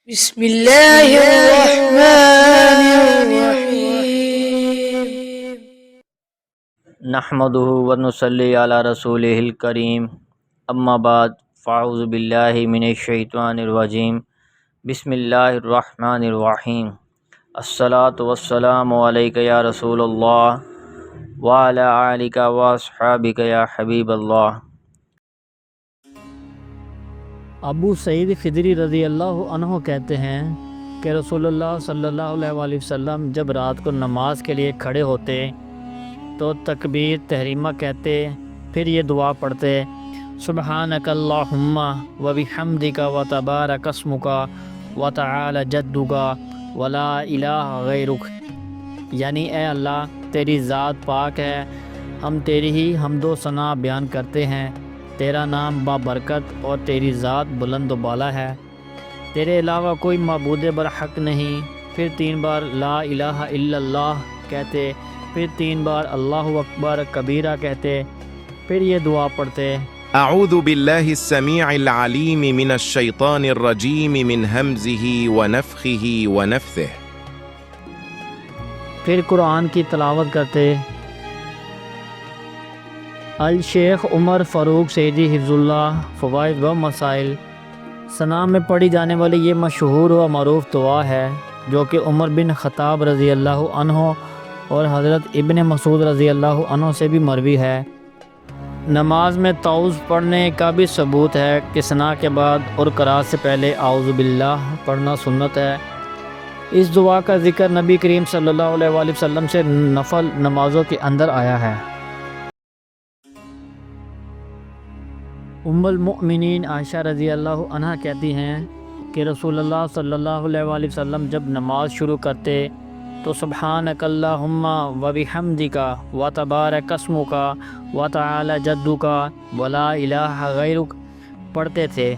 بسم اللہ الرحمن الرحیم نحمده ونصلی علی رسولہ الکریم اما بعد فاعوذ باللہ من الشیطان الرجیم بسم اللہ الرحمن الرحیم الصلاۃ والسلام علیک یا رسول اللہ وعلی آلک واصحابک یا حبیب اللہ۔ ابو سعید خدری رضی اللہ عنہ کہتے ہیں کہ رسول اللہ صلی اللہ علیہ وآلہ وسلم جب رات کو نماز کے لیے کھڑے ہوتے تو تکبیر تحریمہ کہتے، پھر یہ دعا پڑھتے، سبحانک اللہم و بحمدک و تبارک اسمک و تعالی جدک ولا الہ غیرک، یعنی اے اللہ تیری ذات پاک ہے، ہم تیری ہی حمد و ثنا بیان کرتے ہیں، تیرا نام بابرکت اور تیری ذات بلند و بالا ہے، تیرے علاوہ کوئی معبود برحق نہیں۔ پھر 3 بار لا الہ الا اللہ کہتے، پھر 3 بار اللہ اکبر کبیرہ کہتے، پھر یہ دعا پڑھتے، اعوذ باللہ السمیع العلیم من الشیطان الرجیم من ہمزہ ونفخہ ونفثہ۔ پھر قرآن کی تلاوت کرتے۔ الشیخ عمر فاروق سعیدی حفظ اللہ فوائد و مسائل۔ ثنا میں پڑھی جانے والی یہ مشہور و معروف دعا ہے جو کہ عمر بن خطاب رضی اللہ عنہ اور حضرت ابن مسعود رضی اللہ عنہ سے بھی مروی ہے۔ نماز میں تعوذ پڑھنے کا بھی ثبوت ہے کہ ثنا کے بعد اور قرات سے پہلے اعوذ باللہ پڑھنا سنت ہے۔ اس دعا کا ذکر نبی کریم صلی اللہ علیہ وآلہ وسلم سے نفل نمازوں کے اندر آیا ہے۔ ام المؤمنین عائشہ رضی اللہ عنہ کہتی ہیں کہ رسول اللہ صلی اللہ علیہ وآلہ وسلم جب نماز شروع کرتے تو سبحانک اللہم و بحمدک و تبارک اسمک و تعالی جدک ولا الہ غیرک پڑھتے تھے۔